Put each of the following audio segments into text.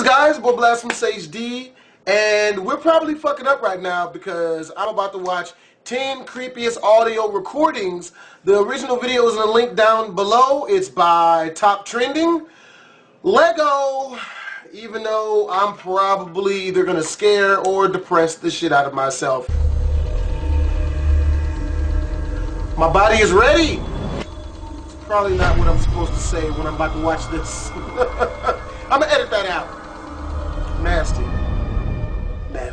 is, guys? Boy, BlastphamousHD, and we're probably fucking up right now because I'm about to watch 10 creepiest audio recordings. The original video is in the link down below. It's by Top Trending. Lego, even though I'm probably either gonna scare or depress the shit out of myself. My body is ready. It's probably not what I'm supposed to say when I'm about to watch this. I'm gonna edit that out. Nasty.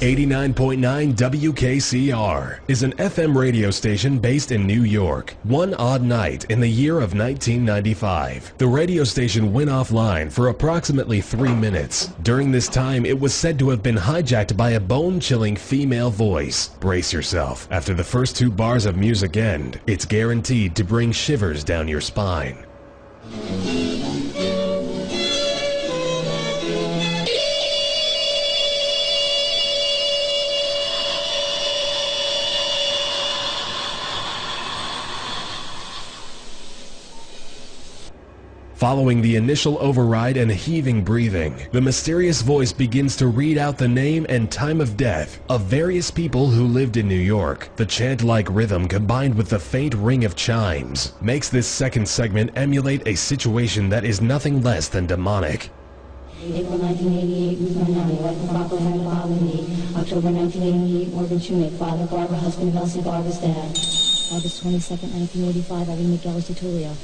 89.9 WKCR is an FM radio station based in New York. One odd night in the year of 1995, the radio station went offline for approximately 3 minutes. During this time, it was said to have been hijacked by a bone-chilling female voice. Brace yourself. After the first 2 bars of music end, it's guaranteed to bring shivers down your spine. Following the initial override and heaving breathing, the mysterious voice begins to read out the name and time of death of various people who lived in New York. The chant-like rhythm combined with the faint ring of chimes makes this second segment emulate a situation that is nothing less than demonic. April 1988, Ruth Marnani, wife of Rocco Henry Bob Lindy. October 1988, Morgan Trumick, father of Barbara, husband of Elsie Barber's dad. August 22nd, 1985, Irene McGillis Tutulia.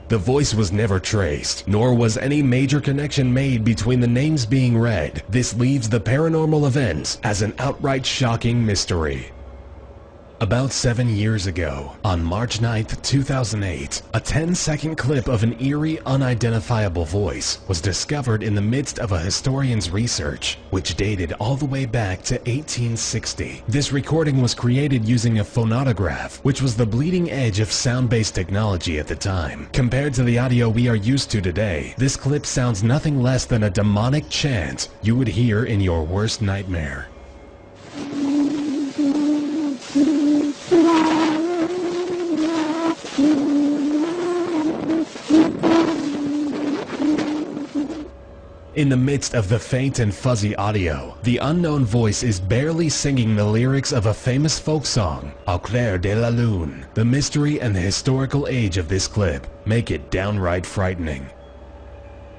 The voice was never traced, nor was any major connection made between the names being read. This leaves the paranormal events as an outright shocking mystery. About 7 years ago, on March 9th, 2008, a 10-second clip of an eerie, unidentifiable voice was discovered in the midst of a historian's research, which dated all the way back to 1860. This recording was created using a phonautograph, which was the bleeding edge of sound-based technology at the time. Compared to the audio we are used to today, this clip sounds nothing less than a demonic chant you would hear in your worst nightmare. In the midst of the faint and fuzzy audio, the unknown voice is barely singing the lyrics of a famous folk song, Au clair de la lune. The mystery and the historical age of this clip make it downright frightening.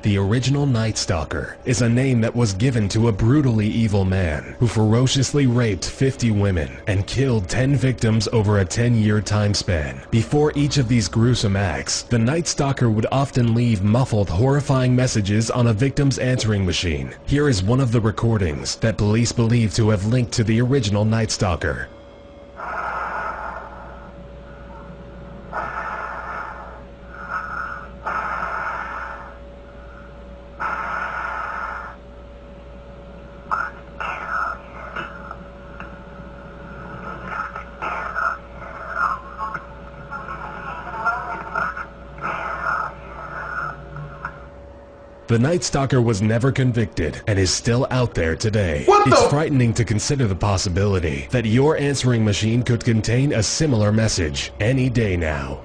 The original Night Stalker is a name that was given to a brutally evil man who ferociously raped 50 women and killed 10 victims over a 10-year time span. Before each of these gruesome acts, the Night Stalker would often leave muffled, horrifying messages on a victim's answering machine. Here is one of the recordings that police believe to have linked to the original Night Stalker. The Night Stalker was never convicted and is still out there today. It's frightening to consider the possibility that your answering machine could contain a similar message any day now.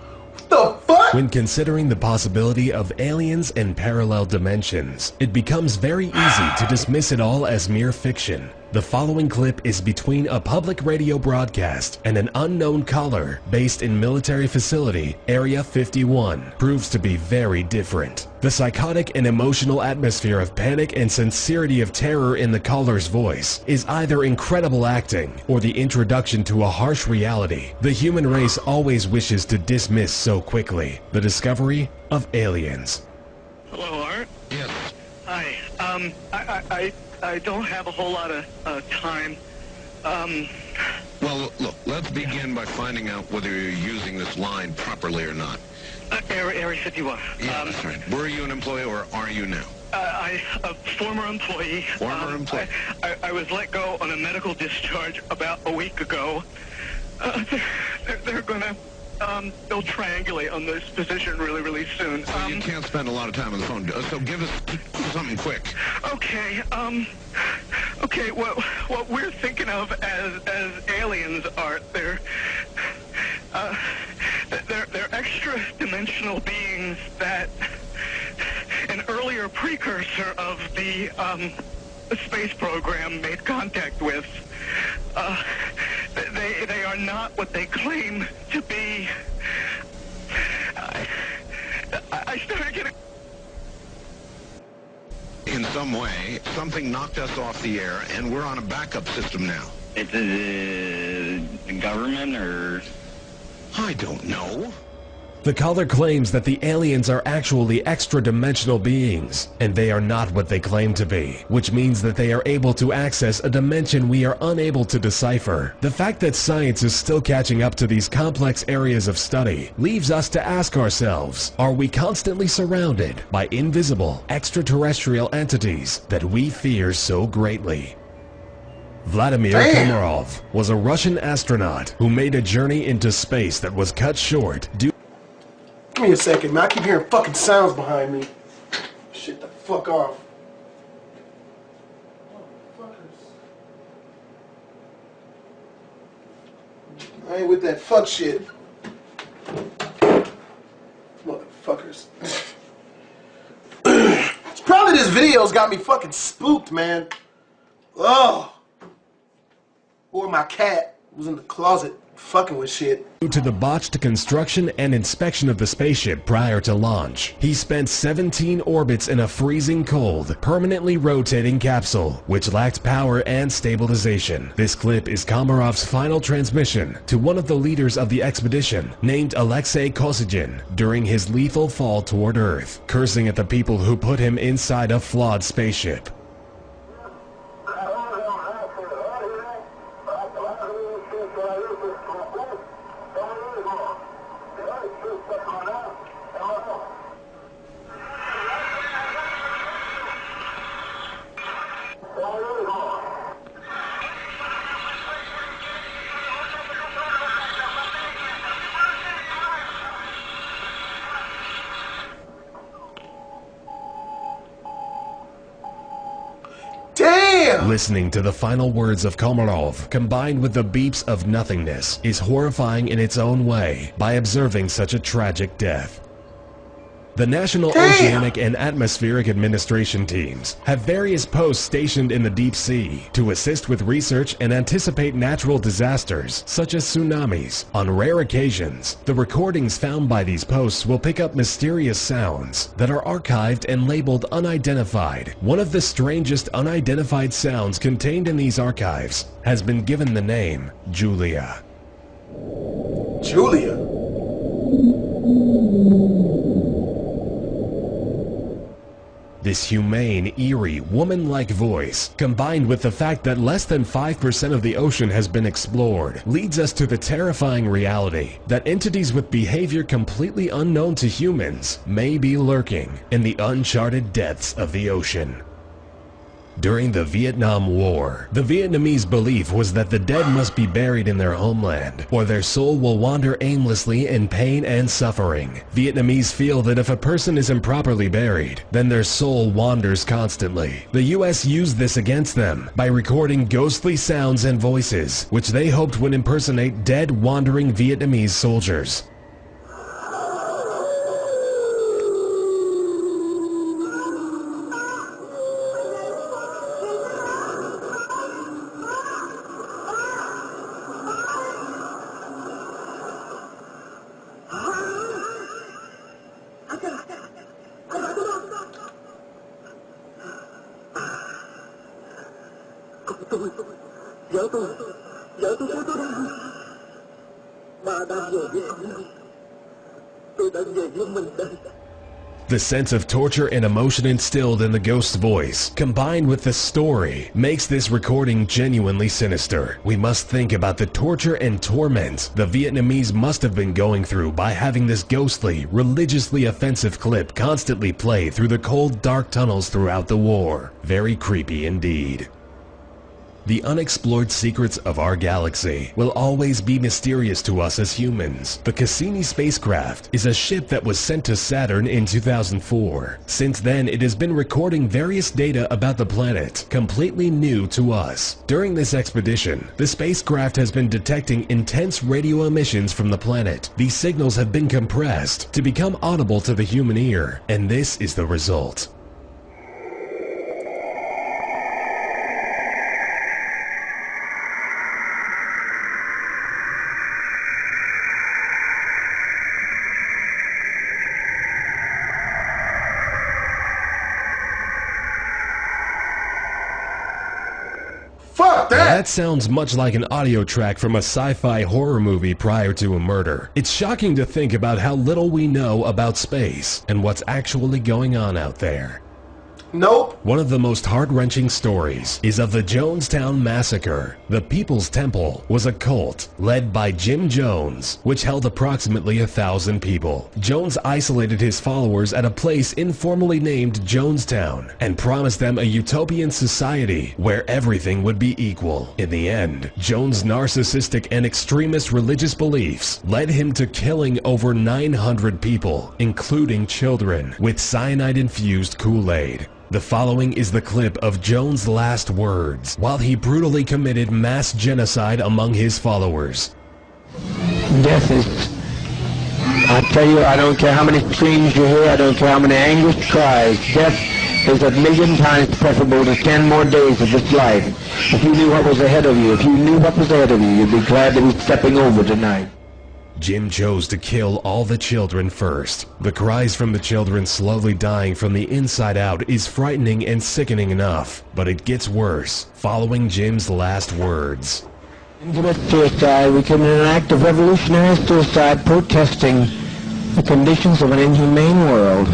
The fuck? When considering the possibility of aliens in parallel dimensions, it becomes very easy to dismiss it all as mere fiction. The following clip is between a public radio broadcast and an unknown caller based in military facility Area 51 proves to be very different. The psychotic and emotional atmosphere of panic and sincerity of terror in the caller's voice is either incredible acting or the introduction to a harsh reality the human race always wishes to dismiss so quickly: the discovery of aliens. Hello, Art? Yes. Hi. I don't have a whole lot of time. Well, look, let's begin by finding out whether you're using this line properly or not. Area 51. Yeah, that's right. Were you an employee or are you now? A former employee. Former employee. I was let go on a medical discharge about a week ago. They're gonna, they'll triangulate on this position really soon. So you can't spend a lot of time on the phone, so give us something quick. Okay, okay, what we're thinking of as aliens are, they're extra-dimensional beings that an earlier precursor of the space program made contact with. They are not what they claim to be. I started getting... In some way, something knocked us off the air, and we're on a backup system now. It's the government, or... I don't know. The caller claims that the aliens are actually extra-dimensional beings, and they are not what they claim to be, which means that they are able to access a dimension we are unable to decipher. The fact that science is still catching up to these complex areas of study leaves us to ask ourselves, are we constantly surrounded by invisible, extraterrestrial entities that we fear so greatly? Vladimir Komarov was a Russian astronaut who made a journey into space that was cut short due... Give me a second, man. I keep hearing fucking sounds behind me. Shit the fuck off. I ain't with that fuck shit. Motherfuckers. It's probably this video's got me fucking spooked, man. Oh. Or my cat was in the closet fucking with shit. Due to the botched construction and inspection of the spaceship prior to launch, he spent 17 orbits in a freezing cold, permanently rotating capsule, which lacked power and stabilization. This clip is Komarov's final transmission to one of the leaders of the expedition, named Alexei Kosygin, during his lethal fall toward Earth, cursing at the people who put him inside a flawed spaceship. Listening to the final words of Komarov, combined with the beeps of nothingness, is horrifying in its own way by observing such a tragic death. The National Oceanic and Atmospheric Administration teams have various posts stationed in the deep sea to assist with research and anticipate natural disasters such as tsunamis. On rare occasions, the recordings found by these posts will pick up mysterious sounds that are archived and labeled unidentified. One of the strangest unidentified sounds contained in these archives has been given the name Julia. Julia? This humane, eerie, woman-like voice, combined with the fact that less than 5% of the ocean has been explored, leads us to the terrifying reality that entities with behavior completely unknown to humans may be lurking in the uncharted depths of the ocean. During the Vietnam War, the Vietnamese belief was that the dead must be buried in their homeland, or their soul will wander aimlessly in pain and suffering. Vietnamese feel that if a person is improperly buried, then their soul wanders constantly. The US used this against them by recording ghostly sounds and voices, which they hoped would impersonate dead, wandering Vietnamese soldiers. The sense of torture and emotion instilled in the ghost's voice, combined with the story, makes this recording genuinely sinister. We must think about the torture and torment the Vietnamese must have been going through by having this ghostly, religiously offensive clip constantly play through the cold, dark tunnels throughout the war. Very creepy indeed. The unexplored secrets of our galaxy will always be mysterious to us as humans. The Cassini spacecraft is a ship that was sent to Saturn in 2004. Since then, it has been recording various data about the planet, completely new to us. During this expedition, the spacecraft has been detecting intense radio emissions from the planet. These signals have been compressed to become audible to the human ear, and this is the result. Fuck Now, that! that sounds much like an audio track from a sci-fi horror movie prior to a murder. It's shocking to think about how little we know about space and what's actually going on out there. Nope. One of the most heart-wrenching stories is of the Jonestown Massacre. The People's Temple was a cult led by Jim Jones, which held approximately 1,000 people. Jones isolated his followers at a place informally named Jonestown and promised them a utopian society where everything would be equal. In the end, Jones' narcissistic and extremist religious beliefs led him to killing over 900 people, including children, with cyanide-infused Kool-Aid. The following is the clip of Jones' last words while he brutally committed mass genocide among his followers. Death is, I tell you, I don't care how many screams you hear, I don't care how many anguished cries, death is 1,000,000 times preferable to 10 more days of this life. If you knew what was ahead of you, you'd be glad to be stepping over tonight. Jim chose to kill all the children first. The cries from the children slowly dying from the inside out is frightening and sickening enough, but it gets worse following Jim's last words. In commit suicide, we commit an act of revolutionary suicide protesting the conditions of an inhumane world.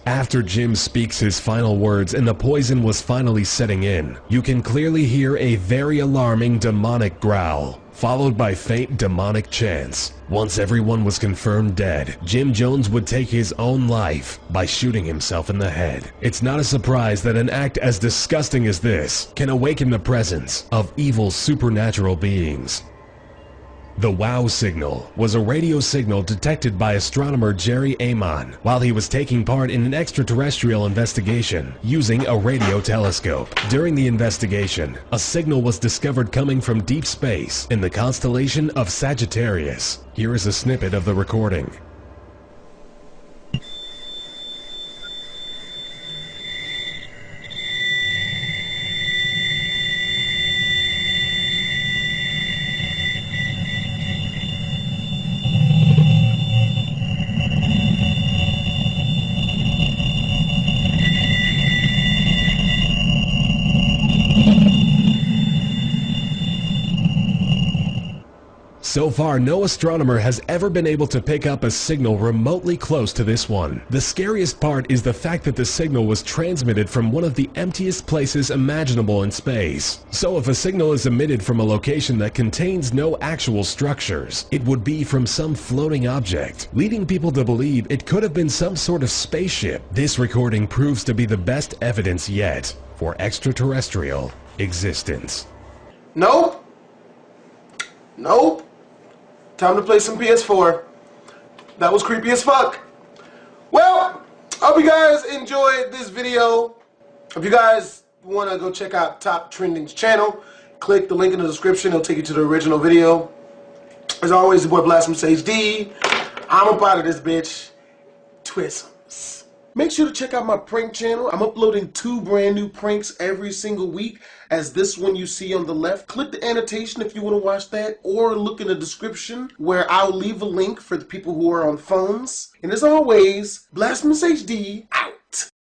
After Jim speaks his final words and the poison was finally setting in, you can clearly hear a very alarming demonic growl, followed by faint demonic chants. Once everyone was confirmed dead, Jim Jones would take his own life by shooting himself in the head. It's not a surprise that an act as disgusting as this can awaken the presence of evil supernatural beings. The WOW signal was a radio signal detected by astronomer Jerry Amon while he was taking part in an extraterrestrial investigation using a radio telescope. During the investigation, a signal was discovered coming from deep space in the constellation of Sagittarius. Here is a snippet of the recording. So far, no astronomer has ever been able to pick up a signal remotely close to this one. The scariest part is the fact that the signal was transmitted from one of the emptiest places imaginable in space. So if a signal is emitted from a location that contains no actual structures, it would be from some floating object, leading people to believe it could have been some sort of spaceship. This recording proves to be the best evidence yet for extraterrestrial existence. Nope. Nope. Time to play some PS4. That was creepy as fuck. Well, I hope you guys enjoyed this video. If you guys want to go check out Top Trending's channel, click the link in the description. It'll take you to the original video. As always, the boy BlastphamousHD. I'm up out of this bitch. Twisms. Make sure to check out my prank channel. I'm uploading 2 brand new pranks every single week, as this one you see on the left. Click the annotation if you want to watch that, or look in the description where I'll leave a link for the people who are on phones. And as always, BlastphamousHD out.